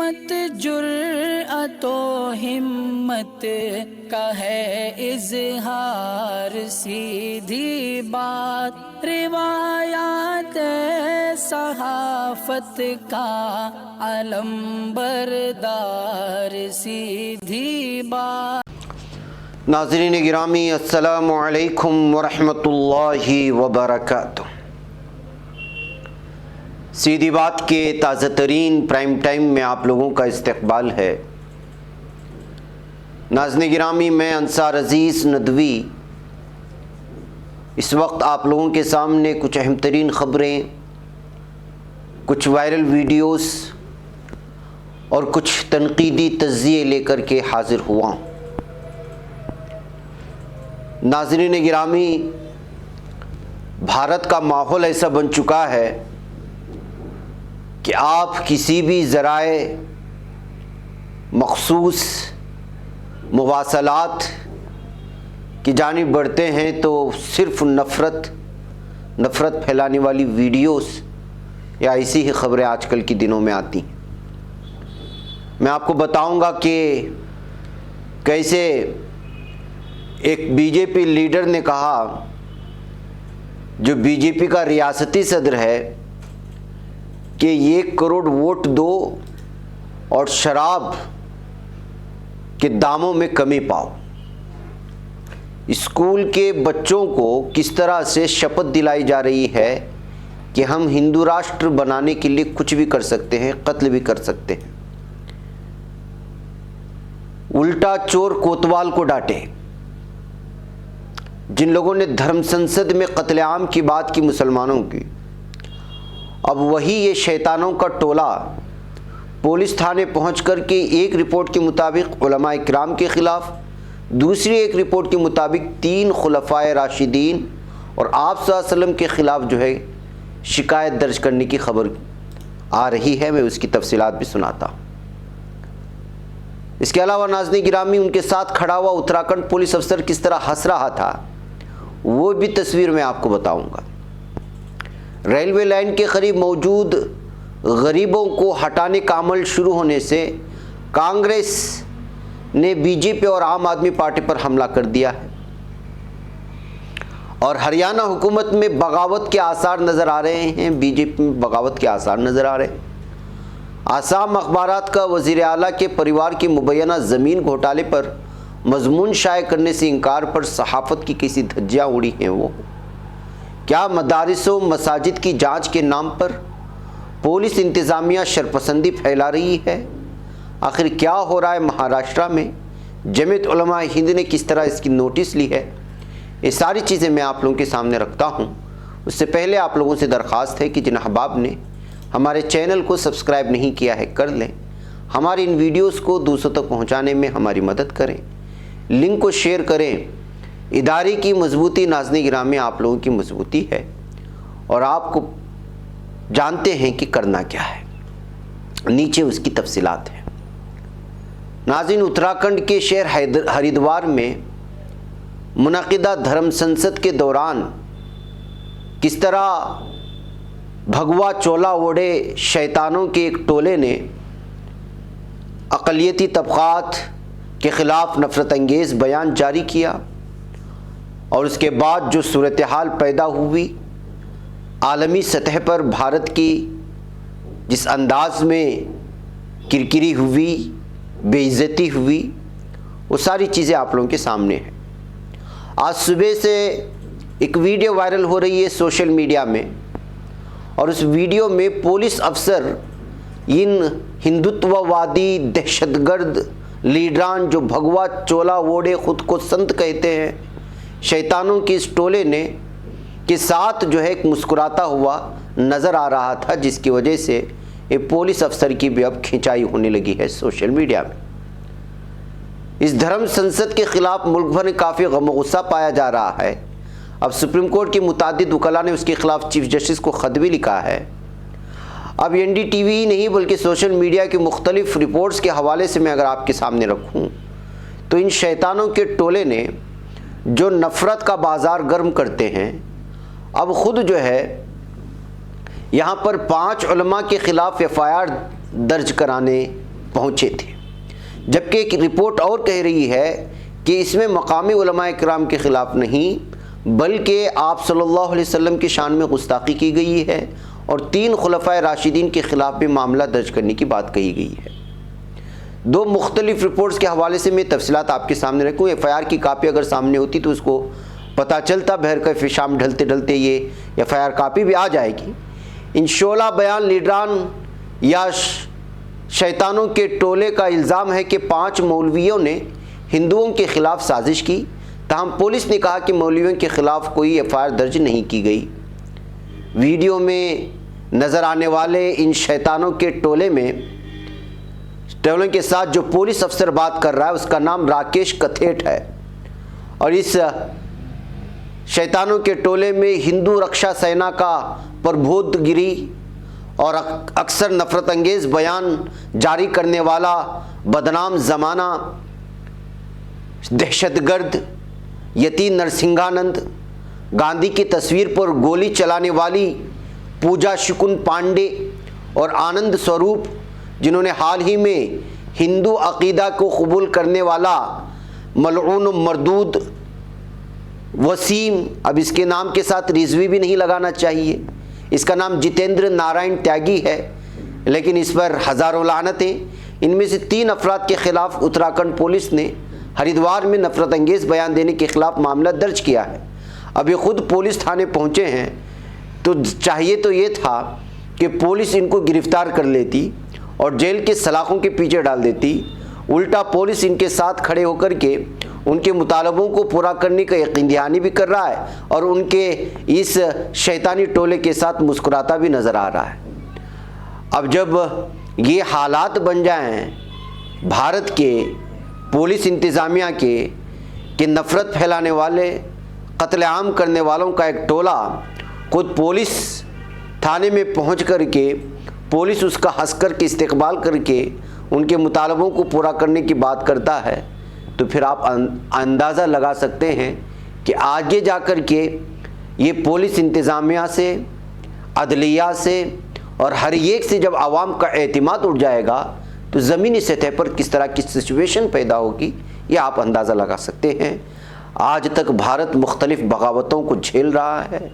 सिमत जुर्अतो हिम्मत का है इजहार, सीधी बात रिवायात सहाफत का अलम बरदार, सीधी बात। नाज़रीन गिरामी, अस्सलामु अलैकुम वरहमतुल्लाहि वबरकातुह। सीधी बात के ताज़ा तरीन प्राइम टाइम में आप लोगों का इस्तकबाल है। नाज़रीन गिरामी, मैं अंसार अज़ीज़ नदवी इस वक्त आप लोगों के सामने कुछ अहम तरीन ख़बरें, कुछ वायरल वीडियोस और कुछ तनकीदी तज़्ज़िये लेकर के हाज़िर हुआ हूँ। नाज़रीन गिरामी, भारत का माहौल ऐसा बन चुका है कि आप किसी भी ज़राए मखसूस मुवासलात की जानिब बढ़ते हैं तो सिर्फ़ नफ़रत फैलाने वाली वीडियोस या ऐसी ही ख़बरें आजकल के दिनों में आती हैं। मैं आपको बताऊंगा कि कैसे एक बीजेपी लीडर ने कहा, जो बीजेपी का रियासती सदर है, कि 1 करोड़ वोट दो और शराब के दामों में कमी पाओ। स्कूल के बच्चों को किस तरह से शपथ दिलाई जा रही है कि हम हिंदू राष्ट्र बनाने के लिए कुछ भी कर सकते हैं, कत्ल भी कर सकते हैं। उल्टा चोर कोतवाल को डांटे। जिन लोगों ने धर्म संसद में कत्लेआम की बात की मुसलमानों की, अब वही ये शैतानों का टोला पुलिस थाने पहुंच कर के एक रिपोर्ट के मुताबिक उलमा इकराम के ख़िलाफ़, दूसरी एक रिपोर्ट के मुताबिक 3 खुलफाए राशिदीन और आप सल्लल्लाहु अलैहि वसल्लम के ख़िलाफ़ जो है शिकायत दर्ज करने की खबर आ रही है। मैं उसकी तफसीलात भी सुनाता हूँ। इसके अलावा नाज़रीन गिरामी, उनके साथ खड़ा हुआ उत्तराखंड पुलिस अफसर किस तरह हंस रहा था, वो भी तस्वीर में आपको बताऊंगा। रेलवे लाइन के करीब मौजूद गरीबों को हटाने का अमल शुरू होने से कांग्रेस ने बीजेपी और आम आदमी पार्टी पर हमला कर दिया है और हरियाणा हुकूमत में बगावत के आसार नज़र आ रहे हैं। बीजेपी में बगावत के आसार नज़र आ रहे हैं। आसाम अखबारात का वज़ीर आला के परिवार की मुबैना ज़मीन घोटाले पर मजमून शाये करने से इनकार पर सहाफ़त की कैसी धज्जियाँ उड़ी हैं। वो क्या मदारिसों मसाजिद की जांच के नाम पर पुलिस इंतज़ामिया शरपसंदी फैला रही है? आखिर क्या हो रहा है महाराष्ट्र में? जमीयत उलमा हिंद ने किस तरह इसकी नोटिस ली है? ये सारी चीज़ें मैं आप लोगों के सामने रखता हूँ। उससे पहले आप लोगों से दरख्वास्त है कि जिन अहबाब ने हमारे चैनल को सब्सक्राइब नहीं किया है कर लें। हमारी इन वीडियोस को दूसरों तक पहुँचाने में हमारी मदद करें। लिंक को शेयर करें। इदारे की मजबूती नाज़रीन गिरामी आप लोगों की मजबूती है और आपको जानते हैं कि करना क्या है। नीचे उसकी तफसीलात है। नाज़रीन, उत्तराखंड के शहर हरिद्वार में मुनक़िदा धर्म संसद के दौरान किस तरह भगवा चोला ओढ़े शैतानों के एक टोले ने अक़लियती तबक़ात के ख़िलाफ़ नफ़रत अंगेज़ बयान जारी किया और उसके बाद जो सूरत हाल पैदा हुई, आलमी सतह पर भारत की जिस अंदाज़ में किरकिरी हुई, बेइज्जती हुई, वो सारी चीज़ें आप लोगों के सामने हैं। आज सुबह से एक वीडियो वायरल हो रही है सोशल मीडिया में और उस वीडियो में पुलिस अफसर इन हिंदुत्ववादी दहशतगर्द लीडरान जो भगवा चोला ओढ़े ख़ुद को संत कहते हैं, शैतानों के इस टोले ने के साथ जो है एक मुस्कुराता हुआ नज़र आ रहा था, जिसकी वजह से ये पुलिस अफसर की भी अब खिंचाई होने लगी है सोशल मीडिया में। इस धर्म संसद के ख़िलाफ़ मुल्क भर में काफ़ी गम गुस्सा पाया जा रहा है। अब सुप्रीम कोर्ट की मुतादिद वकला ने उसके ख़िलाफ़ चीफ जस्टिस को ख़त भी लिखा है। अब NDTV ही नहीं बल्कि सोशल मीडिया की मुख्तलिफ़ रिपोर्ट्स के हवाले से मैं अगर आपके सामने रखूँ तो इन शैतानों के टोले ने जो नफ़रत का बाज़ार गर्म करते हैं, अब ख़ुद जो है यहाँ पर 5 उलमा के ख़िलाफ़ FIR दर्ज कराने पहुँचे थे। जबकि एक रिपोर्ट और कह रही है कि इसमें मकामी उलमाए किराम के ख़िलाफ़ नहीं बल्कि आप सल्लल्लाहु अलैहि वसल्लम की शान में गुस्ताखी की गई है और 3 खुलफाए राशिदीन के ख़िलाफ़ भी मामला दर्ज करने की बात कही गई है। 2 मुख्तलिफ रिपोर्ट्स के हवाले से मैं तफसीलात आपके सामने रखूँ। FIR की कापी अगर सामने होती तो उसको पता चलता, बहरकैफ शाम ढलते ढलते ये FIR कापी भी आ जाएगी। इन शोला बयान लीडरान या शैतानों के टोले का इल्ज़ाम है कि 5 मौलवियों ने हिंदुओं के ख़िलाफ़ साजिश की, ताहम पुलिस ने कहा कि मौलवियों के ख़िलाफ़ कोई FIR दर्ज नहीं की गई। वीडियो में नज़र आने वाले इन शैतानों के टोले के साथ जो पुलिस अफसर बात कर रहा है उसका नाम राकेश कथेट है और इस शैतानों के टोले में हिंदू रक्षा सेना का प्रबोधगिरी और अक्सर नफरत अंगेज़ बयान जारी करने वाला बदनाम ज़माना दहशतगर्द यति नरसिंहानंद, गांधी की तस्वीर पर गोली चलाने वाली पूजा शुकुन पांडे और आनंद स्वरूप, जिन्होंने हाल ही में हिंदू अकीदा को कबूल करने वाला मलऊन मरदूद वसीम, अब इसके नाम के साथ रिजवी भी नहीं लगाना चाहिए, इसका नाम जितेंद्र नारायण त्यागी है, लेकिन इस पर हज़ारों लानतें। इनमें से 3 अफराद के ख़िलाफ़ उत्तराखंड पुलिस ने हरिद्वार में नफरत अंगेज़ बयान देने के ख़िलाफ़ मामला दर्ज किया है। अब ये खुद पुलिस थाने पहुँचे हैं तो चाहिए तो ये था कि पुलिस इनको गिरफ़्तार कर लेती और जेल के सलाखों के पीछे डाल देती। उल्टा पुलिस इनके साथ खड़े होकर के उनके मुतालबों को पूरा करने का यकीन दहानी भी कर रहा है और उनके इस शैतानी टोले के साथ मुस्कुराता भी नज़र आ रहा है। अब जब ये हालात बन जाएं भारत के पुलिस इंतज़ामिया के कि नफ़रत फैलाने वाले, कत्लेआम करने वालों का एक टोला खुद पुलिस थाने में पहुंच कर के पुलिस उसका हंस कर के इस्तकबाल करके उनके मुतालबों को पूरा करने की बात करता है, तो फिर आप अंदाज़ा लगा सकते हैं कि आगे जा कर के ये पुलिस इंतज़ामिया से, अदलिया से और हर एक से जब आवाम का एतमाद उठ जाएगा तो ज़मीनी सतह पर किस तरह की सिचुएशन पैदा होगी, ये आप अंदाज़ा लगा सकते हैं। आज तक भारत मुख्तलिफ़ बगावतों को झेल रहा है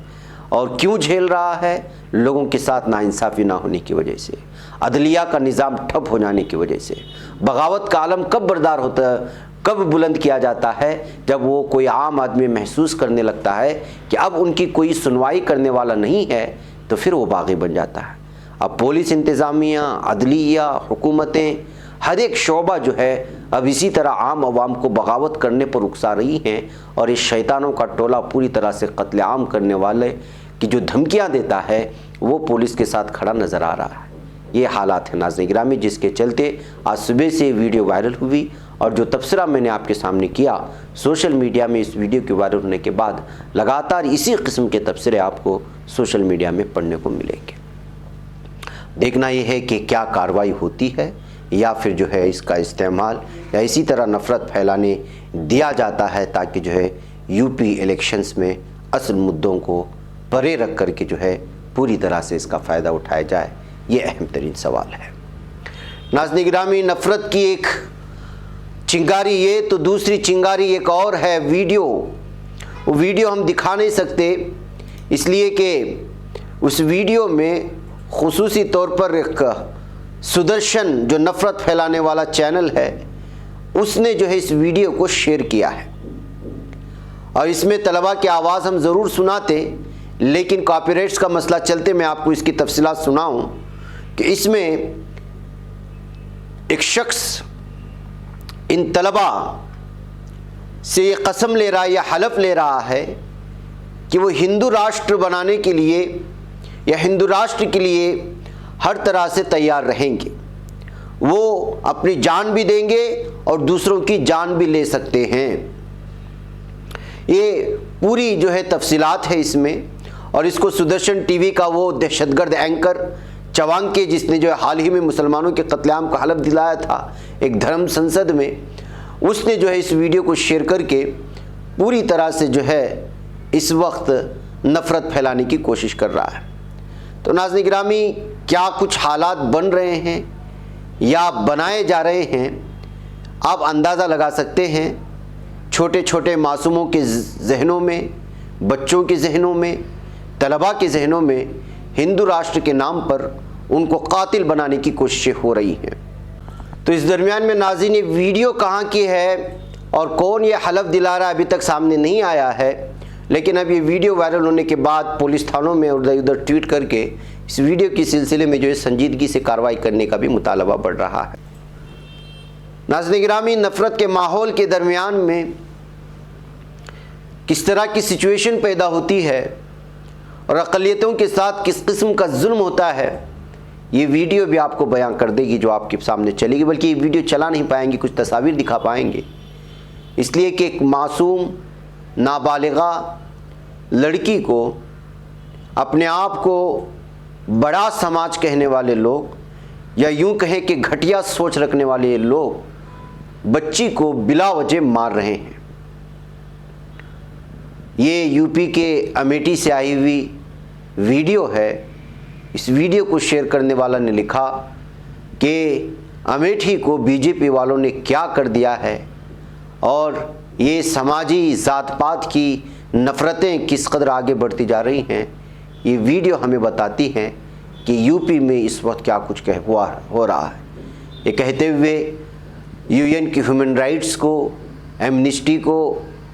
और क्यों झेल रहा है? लोगों के साथ नाइंसाफ़ी ना होने की वजह से, अदलिया का निज़ाम ठप हो जाने की वजह से। बगावत का आलम कब बरदार होता है, कब बुलंद किया जाता है? जब वो कोई आम आदमी महसूस करने लगता है कि अब उनकी कोई सुनवाई करने वाला नहीं है, तो फिर वो बागी बन जाता है। अब पुलिस इंतज़ामिया, अदलिया, हुकूमतें, हर एक शोबा जो है अब इसी तरह आम आवाम को बगावत करने पर उकसा रही हैं और इस शैतानों का टोला पूरी तरह से कत्लेआम करने वाले की जो धमकियां देता है वो पुलिस के साथ खड़ा नज़र आ रहा है। ये हालात है नाज़रीन गिरामी, जिसके चलते आज सुबह से वीडियो वायरल हुई और जो तबसरा मैंने आपके सामने किया सोशल मीडिया में, इस वीडियो के वायरल होने के बाद लगातार इसी किस्म के तबसरे आपको सोशल मीडिया में पढ़ने को मिलेंगे। देखना यह है कि क्या कार्रवाई होती है या फिर जो है इसका इस्तेमाल या इसी तरह नफ़रत फैलाने दिया जाता है ताकि जो है यूपी इलेक्शंस में असल मुद्दों को परे रख कर के जो है पूरी तरह से इसका फ़ायदा उठाया जाए, ये अहम तरीन सवाल है। नाज़रीन गिरामी, नफ़रत की एक चिंगारी ये तो दूसरी चिंगारी एक और है वीडियो। वो वीडियो हम दिखा नहीं सकते इसलिए कि उस वीडियो में खुसूसी तौर पर एक सुदर्शन जो नफ़रत फैलाने वाला चैनल है उसने जो है इस वीडियो को शेयर किया है और इसमें तलबा की आवाज़ हम ज़रूर सुनाते, लेकिन कॉपीराइट्स का मसला चलते मैं आपको इसकी तफसीलात सुनाऊं कि इसमें एक शख्स इन तलबा से ये कसम ले रहा है या हलफ ले रहा है कि वो हिंदू राष्ट्र बनाने के लिए या हिंदू राष्ट्र के लिए हर तरह से तैयार रहेंगे, वो अपनी जान भी देंगे और दूसरों की जान भी ले सकते हैं। ये पूरी जो है तफसीलात है इसमें, और इसको सुदर्शन टीवी का वो दहशतगर्द एंकर चवांके, जिसने जो है हाल ही में मुसलमानों के कत्लेआम का हलफ दिलाया था एक धर्म संसद में, उसने जो है इस वीडियो को शेयर करके पूरी तरह से जो है इस वक्त नफ़रत फैलाने की कोशिश कर रहा है। तो नाज़रीन गिरामी, क्या कुछ हालात बन रहे हैं या बनाए जा रहे हैं, आप अंदाज़ा लगा सकते हैं छोटे छोटे मासूमों के जहनों में, बच्चों के जहनों में, तलबा के जहनों में हिंदू राष्ट्र के नाम पर उनको कातिल बनाने की कोशिशें हो रही हैं। तो इस दरमियान में नाज़रीन, ये वीडियो कहाँ की है और कौन ये हलफ दिला रहा है अभी तक सामने नहीं आया है, लेकिन अब ये वीडियो वायरल होने के बाद पुलिस थानों में उधर उधर ट्वीट करके इस वीडियो के सिलसिले में जो है संजीदगी से कार्रवाई करने का भी मुतालबा बढ़ रहा है। नाज़रीन गिरामी, नफ़रत के माहौल के दरमियान में किस तरह की सिचुएशन पैदा होती है और अक़लियतों के साथ किस किस्म का जुल्म होता है, ये वीडियो भी आपको बयान कर देगी जो आपके सामने चलेगी। बल्कि ये वीडियो चला नहीं पाएंगे, कुछ तस्वीर दिखा पाएंगे, इसलिए कि एक मासूम नाबालिगा लड़की को अपने आप को बड़ा समाज कहने वाले लोग, या यूं कहें कि घटिया सोच रखने वाले लोग बच्ची को बिला वजह मार रहे हैं। ये यूपी के अमेठी से आई हुई वीडियो है। इस वीडियो को शेयर करने वाला ने लिखा कि अमेठी को बीजेपी वालों ने क्या कर दिया है और ये समाजी ज़ात पात की नफ़रतें किस कदर आगे बढ़ती जा रही हैं। ये वीडियो हमें बताती हैं कि यूपी में इस वक्त क्या कुछ हो रहा है। ये कहते हुए यूएन की ह्यूमन राइट्स को, एमनिस्टी को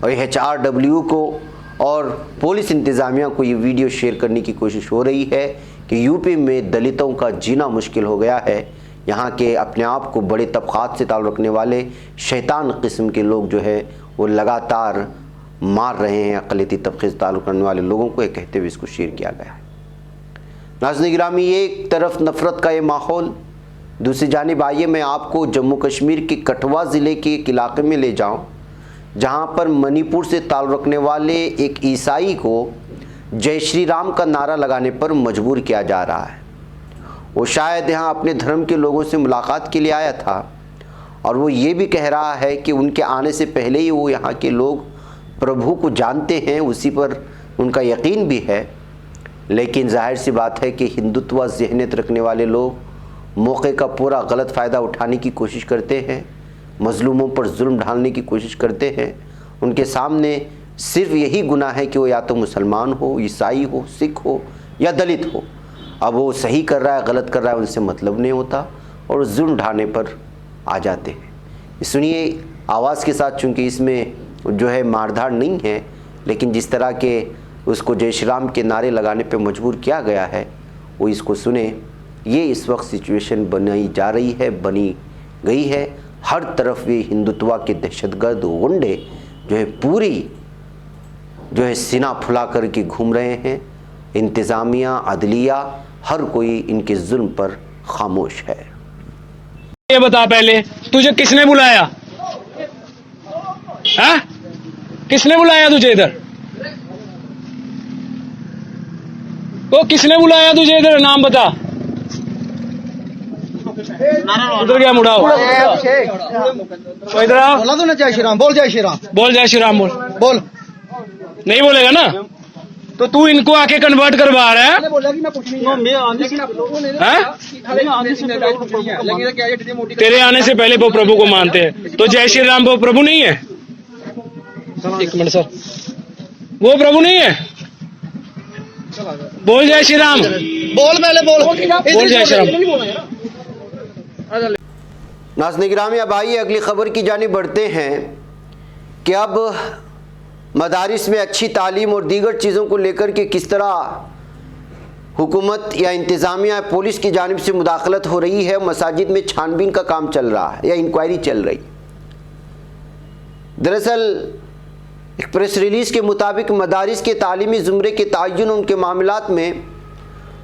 और HRW को और पुलिस इंतज़ामिया को ये वीडियो शेयर करने की कोशिश हो रही है कि यूपी में दलितों का जीना मुश्किल हो गया है। यहाँ के अपने आप को बड़े तबक़ात से ताल्लुक़ रखने वाले शैतान किस्म के लोग जो है वो लगातार मार रहे हैं अक़लियती तबक़े से ताल्लुक़ रखने वाले लोगों को। ये कहते हुए इसको शेयर किया गया है। नाज़रीन गिरामी, एक तरफ नफ़रत का ये माहौल, दूसरी जानिब आइए मैं आपको जम्मू कश्मीर के कठुआ ज़िले के एक इलाके में ले जाऊँ जहाँ पर मणिपुर से ताल्लुक़ रखने वाले एक ईसाई को जय श्री राम का नारा लगाने पर मजबूर किया जा रहा है। वो शायद यहाँ अपने धर्म के लोगों से मुलाकात के लिए आया था और वो ये भी कह रहा है कि उनके आने से पहले ही वो यहाँ के लोग प्रभु को जानते हैं, उसी पर उनका यकीन भी है। लेकिन जाहिर सी बात है कि हिंदुत्व ज़हनियत रखने वाले लोग मौके का पूरा गलत फ़ायदा उठाने की कोशिश करते हैं, मज़लूमों पर जुल्म ढालने की कोशिश करते हैं। उनके सामने सिर्फ यही गुनाह है कि वो या तो मुसलमान हो, ईसाई हो, सिख हो या दलित हो। अब वो सही कर रहा है गलत कर रहा है उनसे मतलब नहीं होता और जुल्म ढाने पर आ जाते हैं। सुनिए आवाज़ के साथ, चूँकि इसमें जो है मारधाड़ नहीं है, लेकिन जिस तरह के उसको जय श्री राम के नारे लगाने पे मजबूर किया गया है वो इसको सुने। ये इस वक्त सिचुएशन बनाई जा रही है, बनी गई है। हर तरफ ये हिंदुत्व के दहशतगर्द गुंडे जो है पूरी जो है सीना फुला कर के घूम रहे हैं। इंतज़ामिया, अदलिया, हर कोई इनके जुल्म पर खामोश है। ये बता पहले, तुझे किसने बुलाया? हाँ? किसने बुलाया तुझे इधर? तो किसने बुलाया तुझे इधर? नाम बता। उधर क्या मुड़ा हो? इधर आओ। बोला तो ना जय श्री राम, बोल जय श्री राम, बोल जय श्री राम, बोल। बोल। नहीं बोलेगा ना तो तू इनको आके कन्वर्ट करवा रहा है। तेरे आने से पहले वो प्रभु को मानते हैं, तो जय श्री राम वो प्रभु नहीं है? एक मिनट सर, वो प्रभु नहीं है? बोल जय श्री राम, बोल पहले बोल। बोल जय श्री राम। नाज़रीन गिरामी, अब आइए अगली खबर की जानिब बढ़ते हैं कि अब मदारिस में अच्छी तालीम और दीगर चीज़ों को लेकर के किस तरह हुकूमत या इंतज़ामिया पुलिस की जानिब से मुदाखलत हो रही है। मसाजिद में छानबीन का काम चल रहा है या इंक्वायरी चल रही। दरअसल एक प्रेस रिलीज़ के मुताबिक मदारिस के तालीमी ज़ुमरे के तयन उनके मामलात में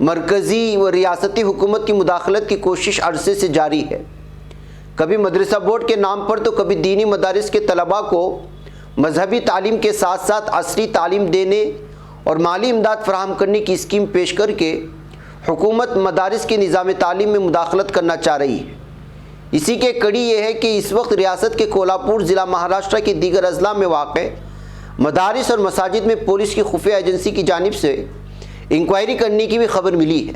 मरकज़ी व रियासती हुकूमत की मुदाखलत की कोशिश अरसे से जारी है। कभी मदरसा बोर्ड के नाम पर तो कभी दीनी मदारिस के तलबा को मजहबी तालीम के साथ साथ असली तालीम देने और माली इमदाद फराहम करने की स्कीम पेश करके हुकूमत मदारिस के निज़ाम तालीम में मुदाखलत करना चाह रही है। इसी के कड़ी ये है कि इस वक्त रियासत के कोल्हापुर ज़िला महाराष्ट्र के दीगर अजला में वाक़ मदारिस और मसाजिद में पुलिस की खुफिया एजेंसी की जानिब से इंक्वायरी करने की भी खबर मिली है।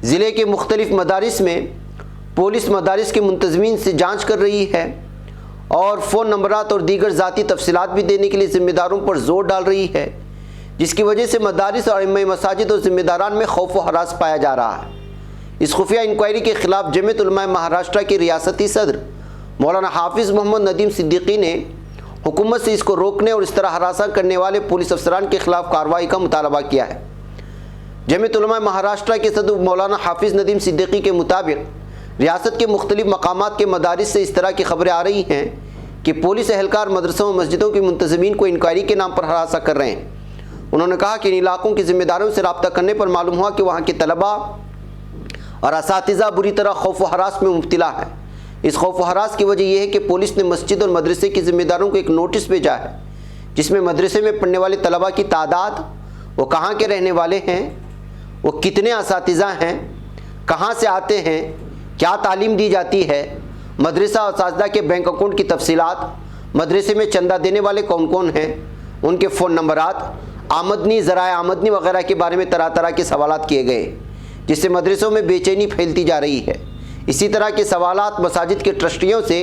ज़िले के मुख्तलिफ मदारिस में पुलिस मदारिस के मुंतज़मीन से जांच कर रही है और फ़ोन नंबरात और दीगर ज़ाती तफसीलात भी देने के लिए ज़िम्मेदारों पर जोर डाल रही है, जिसकी वजह से मदारिस और इमाम मसाजिद और ज़िम्मेदारान में खौफ व हरास पाया जा रहा है। इस खुफिया इंक्वायरी के ख़िलाफ़ जमीयत उलमा महाराष्ट्र के रियासती सदर मौलाना हाफिज़ मोहम्मद नदीम सिद्दीकी ने हुकूमत से इसको रोकने और इस तरह हरासा करने वाले पुलिस अफसरान के ख़िलाफ़ कार्रवाई का मुतालबा किया है। जमीयत उलमा महाराष्ट्र के सदर मौलाना हाफिज़ नदीम सिद्दीकी के मुताबिक रियासत के मुख्तलिफ मकामात के मदारिस से इस तरह की खबरें आ रही हैं कि पुलिस एहलकार मदरसों व मस्जिदों के मुंतज़मीन को इंक्वायरी के नाम पर हरासा कर रहे हैं। उन्होंने कहा कि इन इलाकों के ज़िम्मेदारों से रब्ता करने पर मालूम हुआ कि वहाँ के तलबा और असातिज़ा बुरी तरह खौफ व हरास में मुब्तला है। इस खौफ व हरास की वजह यह है कि पुलिस ने मस्जिद और मदरसे के ज़िम्मेदारों को एक नोटिस भेजा है, जिसमें मदरसे में पढ़ने वाले तलबा की तादाद, वो कहाँ के रहने वाले हैं, वो कितने असातिज़ा हैं, कहाँ से आते हैं, क्या तालीम दी जाती है, मदरसा और असातिज़ा के बैंक अकाउंट की तफसीलात, मदरसे में चंदा देने वाले कौन कौन हैं, उनके फ़ोन नंबरात, आमदनी, ज़राए आमदनी वगैरह के बारे में तरह तरह के सवालात किए गए, जिससे मदरसों में बेचैनी फैलती जा रही है। इसी तरह के सवालात मसाजिद के ट्रस्टियों से,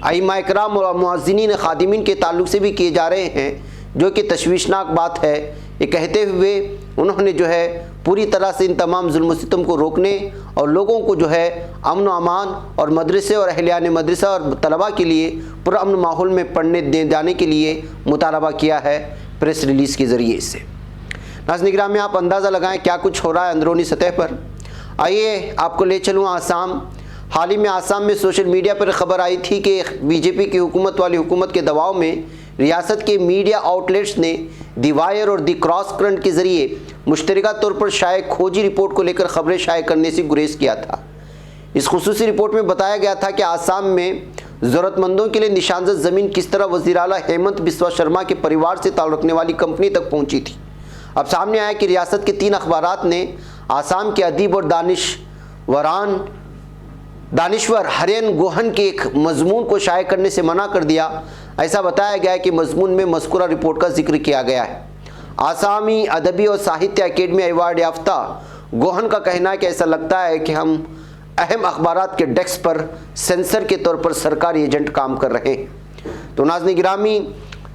अइम्मा इकराम और मुअज़्ज़िनीन खादिमीन के ताल्लुक़ से भी किए जा रहे हैं, जो कि तशवीशनाक बात है। ये कहते हुए उन्होंने जो है पूरी तरह से इन तमाम जुल्म सितम को रोकने और लोगों को जो है अमन अमान और मदरसे और अहलियान मदरसा और तलबा के लिए पुरअमन माहौल में पढ़ने दे जाने के लिए मुतालबा किया है प्रेस रिलीज़ के ज़रिए से। नाज़रीन किराम, आप अंदाज़ा लगाएं क्या कुछ हो रहा है अंदरूनी सतह पर। आइए आपको ले चलूँ आसाम। हाल ही में आसाम में सोशल मीडिया पर खबर आई थी कि बीजेपी की हुकूमत वाली हुकूमत के दबाव में रियासत के मीडिया आउटलेट्स ने दी वायर और दी क्रॉस करंट के ज़रिए मुश्तरका तौर पर शाये खोजी रिपोर्ट को लेकर खबरें शाये करने से गुरेज किया था। इस खुसूसी रिपोर्ट में बताया गया था कि आसाम में ज़रूरतमंदों के लिए निशानजद ज़मीन किस तरह वज़ीर आला हेमंत बिस्वा शर्मा के परिवार से ताल्लुक़ रखने वाली कंपनी तक पहुँची थी। अब सामने आया कि रियासत के 3 अखबारात ने आसाम के अदीब और दानिश्वर हरेन गोहन के एक मजमून को शाये करने से मना कर दिया। ऐसा बताया गया है कि मजमून में मज़कूरा रिपोर्ट का जिक्र किया गया है। आसामी अदबी और साहित्य अकेडमी अवार्ड याफ्ता गोहन का कहना है कि ऐसा लगता है कि हम अहम अखबारात के डेस्क पर सेंसर के तौर पर सरकारी एजेंट काम कर रहे हैं। तो नाज़रीन गिरामी,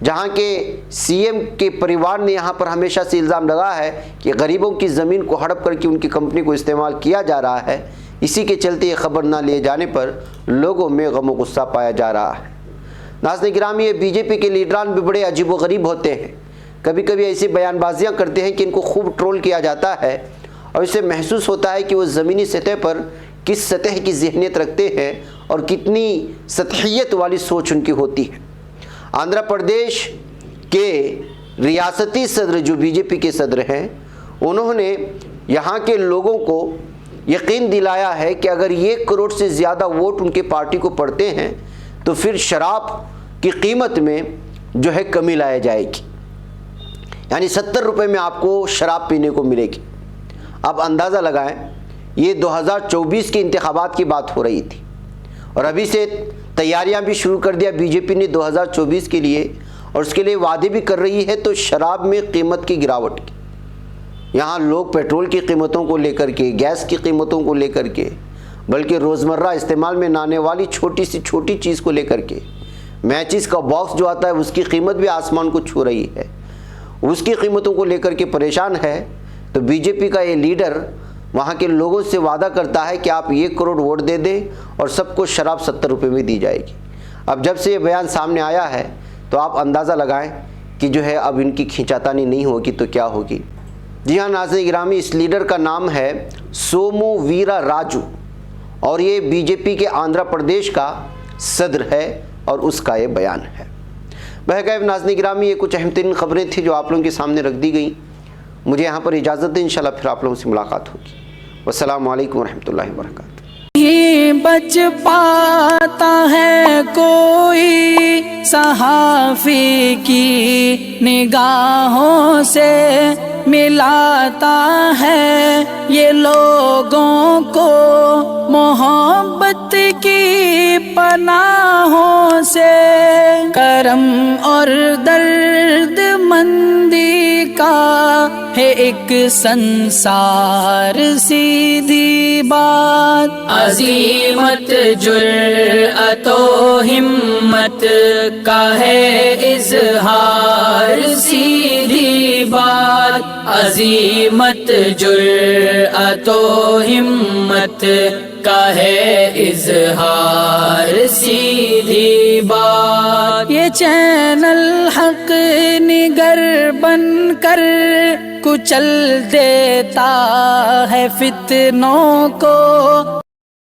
जहाँ के सीएम के परिवार ने यहाँ पर हमेशा से इल्ज़ाम लगाया है कि गरीबों की ज़मीन को हड़प करके उनकी कंपनी को इस्तेमाल किया जा रहा है, इसी के चलते ये खबर ना लिए जाने पर लोगों में गम व गुस्सा पाया जा रहा है। नाज़रीन गिरामी, ये बीजेपी के लीडरान भी बड़े अजीब व गरीब होते हैं। कभी कभी ऐसी बयानबाजियाँ करते हैं कि इनको खूब ट्रोल किया जाता है और इससे महसूस होता है कि वो ज़मीनी सतह पर किस सतह की ज़हनियत रखते हैं और कितनी सतहियत वाली सोच उनकी होती है। आंध्र प्रदेश के रियासती सदर जो बीजेपी के सदर हैं, उन्होंने यहाँ के लोगों को यकीन दिलाया है कि अगर 1 करोड़ से ज़्यादा वोट उनके पार्टी को पड़ते हैं तो फिर शराब की कीमत में जो है कमी लाई जाएगी, यानी 70 रुपये में आपको शराब पीने को मिलेगी। अब अंदाज़ा लगाएं, ये 2024 के इंतखाबात की बात हो रही थी और अभी से तैयारियां भी शुरू कर दिया बीजेपी ने 2024 के लिए, और उसके लिए वादे भी कर रही है। तो शराब में कीमत की गिरावट की, यहाँ लोग पेट्रोल की कीमतों को लेकर के, गैस की कीमतों को लेकर के, बल्कि रोज़मर्रा इस्तेमाल में आने वाली छोटी सी छोटी चीज़ को लेकर के, मैचिस का बॉक्स जो आता है उसकी कीमत भी आसमान को छू रही है, उसकी कीमतों को लेकर के परेशान है। तो बीजेपी का ये लीडर वहाँ के लोगों से वादा करता है कि आप 1 करोड़ वोट दे दें और सबको शराब 70 रुपये में दी जाएगी। अब जब से ये बयान सामने आया है तो आप अंदाज़ा लगाएं कि जो है अब इनकी खींचातानी नहीं होगी तो क्या होगी। जी हाँ नाज़रीन गिरामी, इस लीडर का नाम है सोमू वीरा राजू और ये बीजेपी के आंध्र प्रदेश का सदर है और उसका ये बयान है। बहरकैफ नाज़रीन गिरामी, ये कुछ अहम तरीन खबरें थी जो आप लोगों के सामने रख दी गई। मुझे यहाँ पर इजाज़त दें, इंशाल्लाह फिर आप लोगों से मुलाकात होगी। वस्सलामु अलैकुम रहमतुल्लाहि व बरकातुहू। नहीं बच पाता है कोई सहाफ़ी की निगाहों से, मिलाता है ये लोगों को मोहब्बत की पनाहों से, करम और दर्द मंदी का है एक संसार सीधी बात। अजीमत जुर्अतो हिम्मत का है इजहार सीधी बात। अजीमत जुर्अतो हिम्मत का है इजहार सीधी बात। ये चैनल हक निगर बनकर कुचल देता है फितनों को।